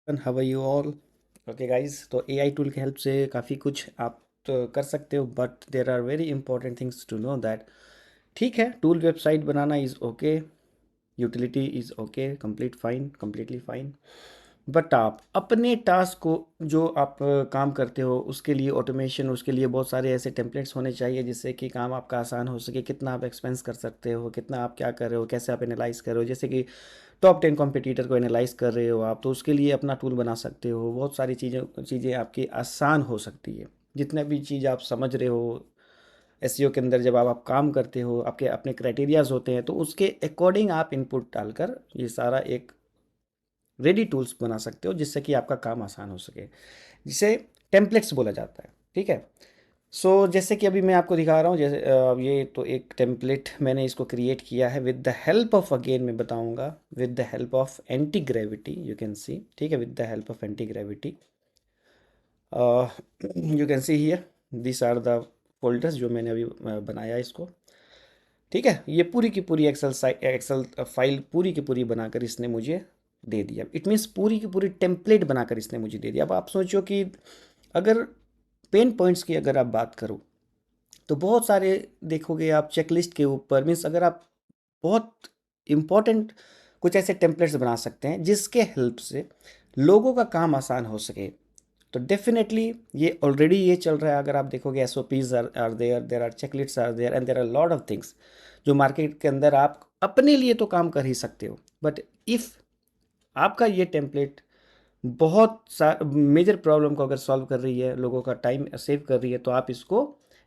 How are you all. Okay guys, तो AI tool की help से काफ़ी कुछ आप तो कर सकते हो, but there are very important things to know that. ठीक है, टूल वेबसाइट बनाना is okay, utility is okay, complete fine, completely fine. But आप अपने टास्क को जो आप काम करते हो उसके लिए ऑटोमेशन, उसके लिए बहुत सारे ऐसे टेम्पलेट्स होने चाहिए जिससे कि काम आपका आसान हो सके। कितना आप एक्सपेंस कर सकते हो, कितना आप क्या कर रहे हो, कैसे आप एनालाइज कर रहे हो। जैसे कि टॉप 10 कॉम्पिटिटर को एनालाइज कर रहे हो आप, तो उसके लिए अपना टूल बना सकते हो। बहुत सारी चीज़ें चीज़ें आपकी आसान हो सकती है। जितने भी चीज़ आप समझ रहे हो एसईओ के अंदर, जब आप काम करते हो, आपके अपने क्राइटेरियाज होते हैं, तो उसके अकॉर्डिंग आप इनपुट डालकर ये सारा एक रेडी टूल्स बना सकते हो जिससे कि आपका काम आसान हो सके, जिसे टेम्पलेट्स बोला जाता है। ठीक है। जैसे कि अभी मैं आपको दिखा रहा हूँ, जैसे ये तो एक टेम्पलेट मैंने इसको क्रिएट किया है with the help of, again मैं बताऊंगा, with the help of Antigravity, you can see. ठीक है, with the help of Antigravity you can see here, this are the folders जो मैंने अभी बनाया इसको। ठीक है, ये पूरी की पूरी एक्सेल फाइल पूरी की पूरी बनाकर इसने मुझे दे दिया। इट मीन्स पूरी की पूरी टेम्पलेट बनाकर इसने मुझे दे दिया। अब आप सोचो कि अगर पेन पॉइंट्स की अगर आप बात करो तो बहुत सारे देखोगे आप चेकलिस्ट के ऊपर, मीन्स अगर आप बहुत इम्पोर्टेंट कुछ ऐसे टेम्पलेट्स बना सकते हैं जिसके हेल्प से लोगों का काम आसान हो सके, तो डेफिनेटली ये ऑलरेडी ये चल रहा है। अगर आप देखोगे S O Ps are there, there are checklists are there, and there are lot of things जो मार्केट के अंदर आप अपने लिए तो काम कर ही सकते हो। बट इफ़ आपका ये टेम्पलेट बहुत सा मेजर प्रॉब्लम को अगर सॉल्व कर रही है, लोगों का टाइम सेव कर रही है, तो आप इसको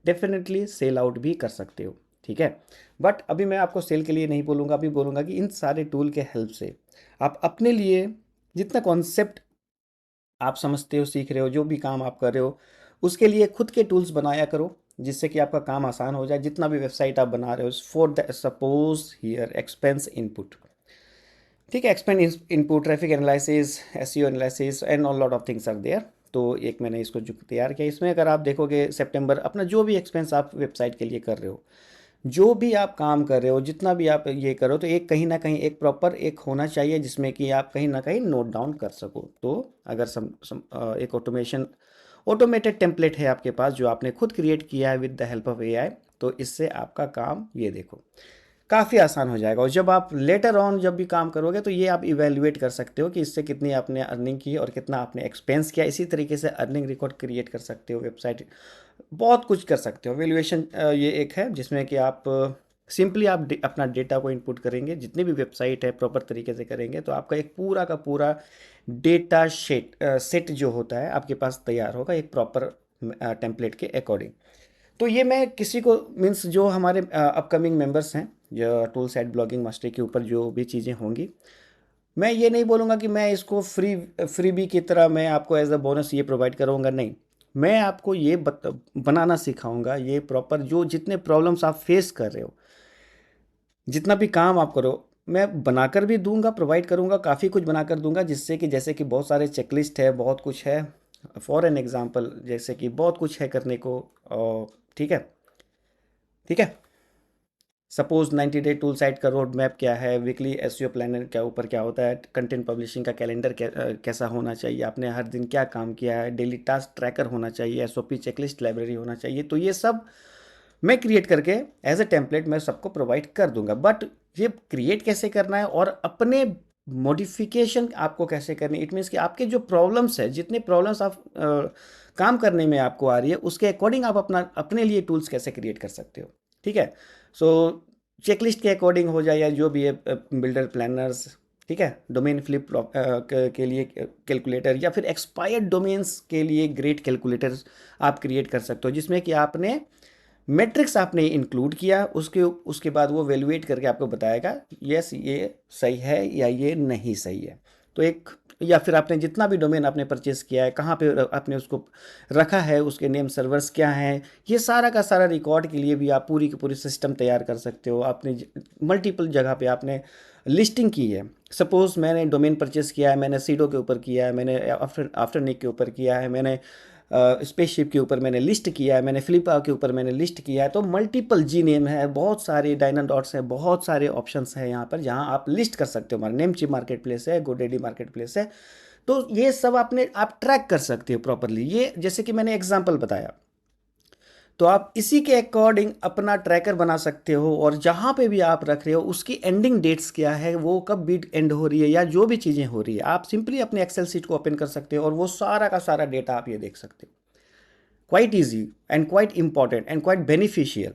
डेफिनेटली सेल आउट भी कर सकते हो। ठीक है, बट अभी मैं आपको सेल के लिए नहीं बोलूँगा, अभी बोलूँगा कि इन सारे टूल के हेल्प से आप अपने लिए जितना कॉन्सेप्ट आप समझते हो, सीख रहे हो, जो भी काम आप कर रहे हो, उसके लिए खुद के टूल्स बनाया करो जिससे कि आपका काम आसान हो जाए। जितना भी वेबसाइट आप बना रहे हो, for the suppose here expense input. ठीक है, expense input, traffic analysis, SEO analysis and all lot of things are there. तो एक मैंने इसको जो तैयार किया, इसमें अगर आप देखोगे सितंबर, अपना जो भी एक्सपेंस आप वेबसाइट के लिए कर रहे हो, जो भी आप काम कर रहे हो, जितना भी आप ये करो, तो एक कहीं ना कहीं एक प्रॉपर एक होना चाहिए जिसमें कि आप कहीं ना कहीं नोट डाउन कर सको। तो अगर एक ऑटोमेटेड टेम्पलेट है आपके पास जो आपने खुद क्रिएट किया है with the help of AI, तो इससे आपका काम ये देखो काफ़ी आसान हो जाएगा। और जब आप लेटर ऑन जब भी काम करोगे तो ये आप इवेल्युएट कर सकते हो कि इससे कितनी आपने अर्निंग की और कितना आपने एक्सपेंस किया। इसी तरीके से अर्निंग रिकॉर्ड क्रिएट कर सकते हो, वेबसाइट बहुत कुछ कर सकते हो। वैल्यूएशन ये एक है जिसमें कि आप सिंपली आप अपना डेटा को इनपुट करेंगे, जितनी भी वेबसाइट है प्रॉपर तरीके से करेंगे तो आपका एक पूरा का पूरा डेटा सेट जो होता है आपके पास तैयार होगा एक प्रॉपर टेम्पलेट के अकॉर्डिंग। तो ये मैं किसी को, मीन्स जो हमारे अपकमिंग मेंबर्स हैं, जो टूल सेट ब्लॉगिंग मास्टर के ऊपर जो भी चीज़ें होंगी, मैं ये नहीं बोलूँगा कि मैं इसको फ्रीबी की तरह मैं आपको एज अ बोनस ये प्रोवाइड करूँगा, नहीं। मैं आपको ये बनाना सिखाऊंगा, ये प्रॉपर जो जितने प्रॉब्लम्स आप फेस कर रहे हो, जितना भी काम आप करो, मैं बनाकर भी दूंगा, प्रोवाइड करूंगा, काफ़ी कुछ बनाकर दूंगा जिससे कि जैसे कि बहुत सारे चेकलिस्ट है, बहुत कुछ है। फॉर एन एग्जांपल, जैसे कि बहुत कुछ है करने को। ठीक है, ठीक है। सपोज 90 डे टूल साइट का रोड मैप क्या है, वीकली एसईओ प्लानर के ऊपर क्या होता है, कंटेंट पब्लिशिंग का कैलेंडर कैसा होना चाहिए, आपने हर दिन क्या काम किया है, डेली टास्क ट्रैकर होना चाहिए, एसओपी चेकलिस्ट लाइब्रेरी होना चाहिए। तो ये सब मैं क्रिएट करके एज ए टेम्पलेट मैं सबको प्रोवाइड कर दूंगा। बट ये क्रिएट कैसे करना है और अपने मॉडिफिकेशन आपको कैसे करनी, इट मीन्स कि आपके जो प्रॉब्लम्स है, जितने प्रॉब्लम्स आप काम करने में आपको आ रही है, उसके अकॉर्डिंग आप अपना अपने लिए टूल्स कैसे क्रिएट कर सकते हो। ठीक है, सो चेकलिस्ट के अकॉर्डिंग हो जाए या जो भी है, बिल्डर प्लानर्स, ठीक है, डोमेन फ्लिप के लिए कैलकुलेटर, या फिर एक्सपायर्ड डोमेन्स के लिए ग्रेट कैलकुलेटर्स आप क्रिएट कर सकते हो जिसमें कि आपने मैट्रिक्स आपने इंक्लूड किया, उसके उसके बाद वो वैल्यूएट करके आपको बताएगा यस ये सही है या ये नहीं सही है। तो एक, या फिर आपने जितना भी डोमेन आपने परचेस किया है, कहाँ पे आपने उसको रखा है, उसके नेम सर्वर्स क्या हैं, ये सारा का सारा रिकॉर्ड के लिए भी आप पूरी की पूरी सिस्टम तैयार कर सकते हो। आपने मल्टीपल जगह पे आपने लिस्टिंग की है, सपोज मैंने डोमेन परचेस किया है, मैंने सीडो के ऊपर किया है, मैंने आफ्टरनिक के ऊपर किया है, मैंने स्पेसशिप के ऊपर मैंने लिस्ट किया है, मैंने फ्लिपा के ऊपर मैंने लिस्ट किया है। तो मल्टीपल जी नेम है, बहुत सारे डायना डॉट्स है, बहुत सारे ऑप्शंस हैं यहाँ पर जहाँ आप लिस्ट कर सकते हो। हमारा नेम चिप मार्केट प्लेस है, गोडेडी मार्केट प्लेस है। तो ये सब आप ट्रैक कर सकते हो प्रॉपरली। ये जैसे कि मैंने एग्जांपल बताया, तो आप इसी के अकॉर्डिंग अपना ट्रैकर बना सकते हो, और जहाँ पे भी आप रख रहे हो उसकी एंडिंग डेट्स क्या है, वो कब बीट एंड हो रही है, या जो भी चीज़ें हो रही है, आप सिंपली अपने एक्सेल सीट को ओपन कर सकते हो और वो सारा का सारा डेटा आप ये देख सकते हो। Quite easy and quite important and quite beneficial.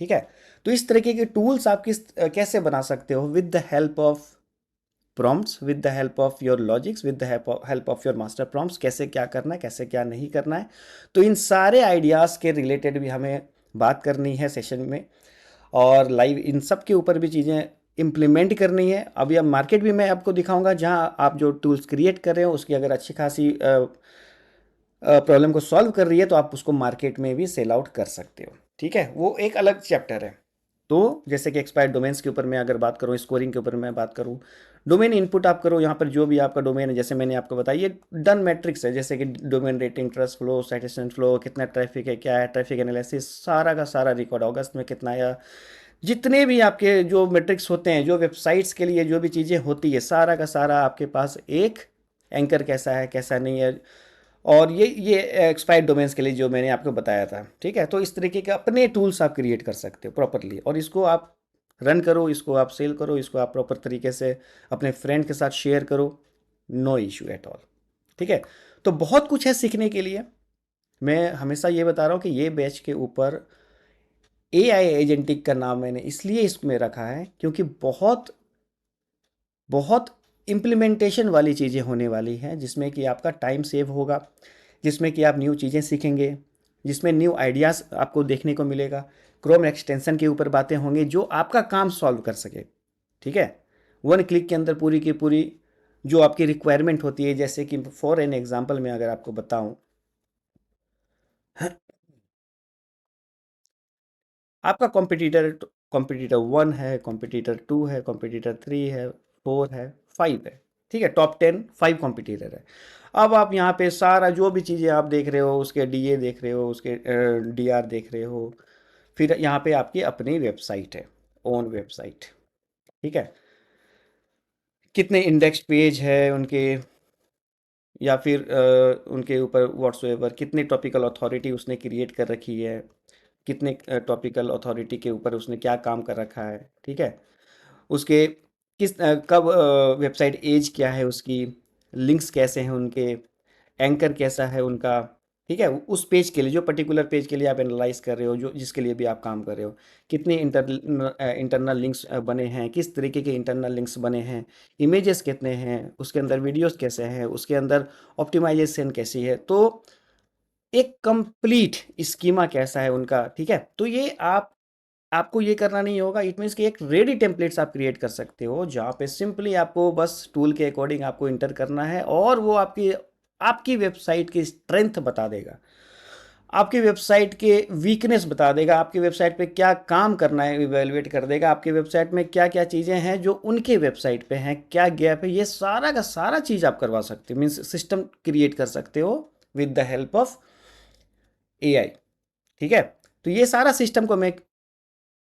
ठीक है, तो इस तरीके के टूल्स आप कैसे बना सकते हो, with the help of prompts, with the help of your logics, with the help of your master prompts, कैसे क्या करना है, कैसे क्या नहीं करना है। तो इन सारे आइडियाज़ के रिलेटेड भी हमें बात करनी है सेशन में, और लाइव इन सब के ऊपर भी चीज़ें इम्प्लीमेंट करनी है। अभी अब मार्केट भी मैं आपको दिखाऊंगा, जहां आप जो टूल्स क्रिएट कर रहे हो उसकी अगर अच्छी खासी प्रॉब्लम को सॉल्व कर रही है, तो आप उसको मार्केट में भी सेल आउट कर सकते हो। ठीक है, वो एक अलग चैप्टर है। तो जैसे कि एक्सपायर्ड डोमेन्स के ऊपर मैं अगर बात करूँ, स्कोरिंग के ऊपर मैं बात करूँ, डोमेन इनपुट आप करो, यहाँ पर जो भी आपका डोमेन है, जैसे मैंने आपको बताया, ये डन मैट्रिक्स है, जैसे कि domain rating, trust flow, citation flow, कितना ट्रैफिक है, क्या है, ट्रैफिक एनालिसिस, सारा का सारा रिकॉर्ड, अगस्त में कितना आया, जितने भी आपके जो मैट्रिक्स होते हैं, जो वेबसाइट्स के लिए जो भी चीज़ें होती है, सारा का सारा आपके पास एक एंकर कैसा है, कैसा नहीं है, और ये एक्सपायर्ड डोमेन्स के लिए जो मैंने आपको बताया था। ठीक है, तो इस तरीके के अपने टूल्स आप क्रिएट कर सकते हो प्रॉपरली, और इसको आप रन करो, इसको आप सेल करो, इसको आप प्रॉपर तरीके से अपने फ्रेंड के साथ शेयर करो, नो इशू एट ऑल। ठीक है, तो बहुत कुछ है सीखने के लिए। मैं हमेशा ये बता रहा हूँ कि ये बैच के ऊपर AI एजेंटिक का नाम मैंने इसलिए इसमें रखा है क्योंकि बहुत बहुत इम्प्लीमेंटेशन वाली चीज़ें होने वाली हैं, जिसमें कि आपका टाइम सेव होगा, जिसमें कि आप न्यू चीज़ें सीखेंगे, जिसमें न्यू आइडियाज़ आपको देखने को मिलेगा, क्रोम एक्सटेंशन के ऊपर बातें होंगी जो आपका काम सॉल्व कर सके। ठीक है, वन क्लिक के अंदर पूरी की पूरी जो आपकी रिक्वायरमेंट होती है, जैसे कि फॉर एन एग्जांपल मैं अगर आपको बताऊं, आपका कॉम्पिटिटर 1 है, कॉम्पिटिटर 2 है, कॉम्पिटिटर 3 है, 4 है, 5 है। ठीक है, टॉप 10 5 कॉम्पिटिटर है। अब आप यहाँ पे सारा जो भी चीज़ें आप देख रहे हो, उसके DA देख रहे हो, उसके DR देख रहे हो, फिर यहाँ पे आपकी अपनी वेबसाइट है, ओन वेबसाइट। ठीक है, कितने इंडेक्स पेज है उनके, या फिर उनके ऊपर व्हाट्सएवर कितने टॉपिकल अथॉरिटी उसने क्रिएट कर रखी है, कितने टॉपिकल अथॉरिटी के ऊपर उसने क्या काम कर रखा है। ठीक है, उसके कब वेबसाइट एज क्या है उसकी, लिंक्स कैसे हैं उनके, एंकर कैसा है उनका। ठीक है, उस पेज के लिए, जो पर्टिकुलर पेज के लिए आप एनालाइज कर रहे हो, जो जिसके लिए भी आप काम कर रहे हो, कितने इंटरनल लिंक्स बने हैं, किस तरीके के इंटरनल लिंक्स बने हैं, इमेजेस कितने हैं उसके अंदर, वीडियोस कैसे हैं उसके अंदर, ऑप्टिमाइजेशन कैसी है, तो एक कंप्लीट स्कीमा कैसा है उनका। ठीक है, तो ये आपको ये करना नहीं होगा। इट मीन्स कि एक रेडी टेम्पलेट्स आप क्रिएट कर सकते हो, जहाँ पे सिंपली आपको बस टूल के अकॉर्डिंग आपको इंटर करना है, और वो आपकी आपकी वेबसाइट की स्ट्रेंथ बता देगा, आपकी वेबसाइट के वीकनेस बता देगा, आपकी वेबसाइट पे क्या काम करना है इवेलुएट कर देगा, आपकी वेबसाइट में क्या क्या चीज़ें हैं जो उनके वेबसाइट पे हैं, क्या गैप है, ये सारा का सारा चीज़ आप करवा सकते हो। मीन्स सिस्टम क्रिएट कर सकते हो with the help of AI। ठीक है, तो ये सारा सिस्टम को मैं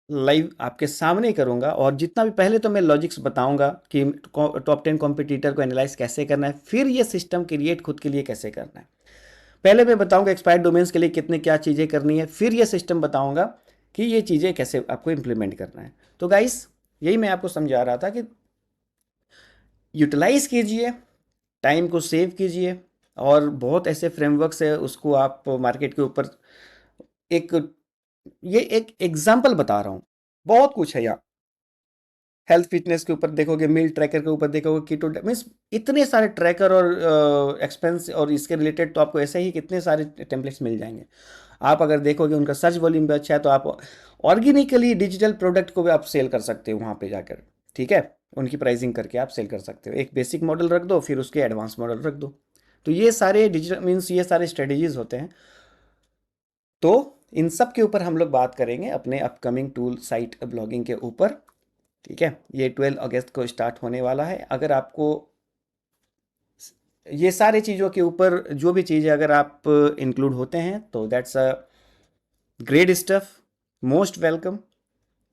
लाइव आपके सामने करूंगा, और जितना भी पहले तो मैं लॉजिक्स बताऊंगा कि टॉप 10 कॉम्पिटिटर को एनालाइज कैसे करना है, फिर ये सिस्टम क्रिएट खुद के लिए कैसे करना है। पहले मैं बताऊंगा एक्सपायर्ड डोमेन्स के लिए कितने क्या चीज़ें करनी है, फिर ये सिस्टम बताऊंगा कि ये चीज़ें कैसे आपको इंप्लीमेंट करना है। तो गाइस, यही मैं आपको समझा रहा था कि यूटिलाइज कीजिए, टाइम को सेव कीजिए, और बहुत ऐसे फ्रेमवर्क्स है, उसको आप मार्केट के ऊपर एक, ये एक एग्जाम्पल बता रहा हूँ, बहुत कुछ है यहाँ। हेल्थ फिटनेस के ऊपर देखोगे, मील ट्रैकर के ऊपर देखोगे, कीटो मीन्स इतने सारे ट्रैकर और एक्सपेंस और इसके रिलेटेड, तो आपको ऐसे ही कितने सारे टेम्पलेट्स मिल जाएंगे। आप अगर देखोगे उनका सर्च वॉल्यूम भी अच्छा है, तो आप ऑर्गेनिकली डिजिटल प्रोडक्ट को भी आप सेल कर सकते हो वहाँ पे जाकर। ठीक है, उनकी प्राइसिंग करके आप सेल कर सकते हो, एक बेसिक मॉडल रख दो, फिर उसके एडवांस मॉडल रख दो। तो ये सारे डिजिटल मीन्स ये सारे स्ट्रेटेजीज होते हैं। तो इन सब के ऊपर हम लोग बात करेंगे अपने अपकमिंग टूल साइट ब्लॉगिंग के ऊपर। ठीक है, ये 12 अगस्त को स्टार्ट होने वाला है। अगर आपको ये सारे चीज़ों के ऊपर जो भी चीज़ें अगर आप इंक्लूड होते हैं, तो that's a great stuff, most welcome.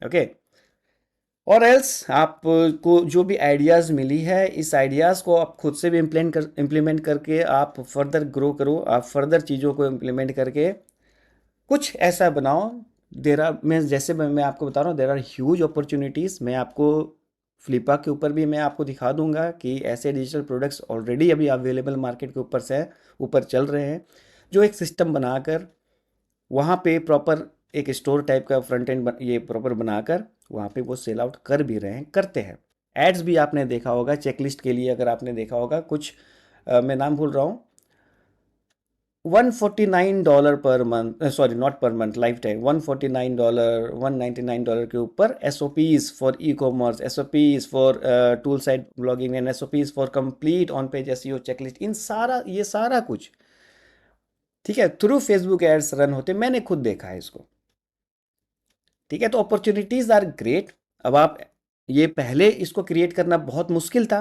Okay, और एल्स आपको जो भी आइडियाज़ मिली है, इस आइडियाज़ को आप खुद से भी इम्प्लीमेंट करके आप फर्दर ग्रो करो, आप फर्दर चीज़ों को इम्प्लीमेंट करके कुछ ऐसा बनाओ। देर आर मैं जैसे मैं आपको बता रहा हूँ, देर आर ह्यूज अपॉर्चुनिटीज़। मैं आपको फ्लिपा के ऊपर भी मैं आपको दिखा दूंगा कि ऐसे डिजिटल प्रोडक्ट्स ऑलरेडी अभी अवेलेबल मार्केट के ऊपर से ऊपर चल रहे हैं, जो एक सिस्टम बनाकर वहाँ पे प्रॉपर एक स्टोर टाइप का फ्रंट एंड ये प्रॉपर बनाकर वहाँ पे वो सेल आउट कर भी रहे हैं, करते हैं। एड्स भी आपने देखा होगा चेकलिस्ट के लिए, अगर आपने देखा होगा कुछ मैं नाम भूल रहा हूँ, $149 per month, sorry not per month, life time $149, $199 के ऊपर SOPs for e commerce, SOPs for tool site blogging and SOPs for complete on page SEO checklist, इन सारा ये सारा कुछ ठीक है थ्रू फेसबुक एड्स रन होते, मैंने खुद देखा है इसको। ठीक है, तो अपॉर्चुनिटीज आर ग्रेट। अब आप ये पहले इसको क्रिएट करना बहुत मुश्किल था,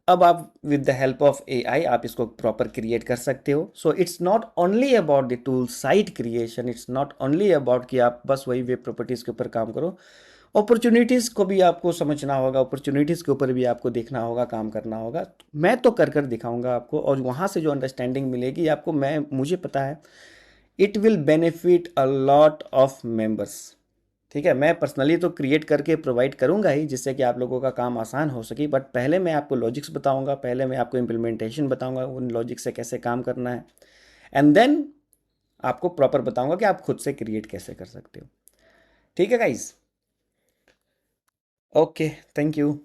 अब आप with the help of AI आप इसको प्रॉपर क्रिएट कर सकते हो। So it's not only about the tool site creation, it's not only about कि आप बस वही वेब प्रॉपर्टीज के ऊपर काम करो, अपॉर्चुनिटीज़ को भी आपको समझना होगा, अपॉर्चुनिटीज़ के ऊपर भी आपको देखना होगा, काम करना होगा। मैं तो कर कर दिखाऊंगा आपको, और वहाँ से जो अंडरस्टैंडिंग मिलेगी आपको, मैं मुझे पता है it will benefit a lot of members. ठीक है, मैं पर्सनली तो क्रिएट करके प्रोवाइड करूंगा ही, जिससे कि आप लोगों का काम आसान हो सके, बट पहले मैं आपको लॉजिक्स बताऊंगा, पहले मैं आपको इम्प्लीमेंटेशन बताऊंगा उन लॉजिक से कैसे काम करना है, एंड देन आपको प्रॉपर बताऊंगा कि आप खुद से क्रिएट कैसे कर सकते हो। ठीक है गाइज, ओके, थैंक यू।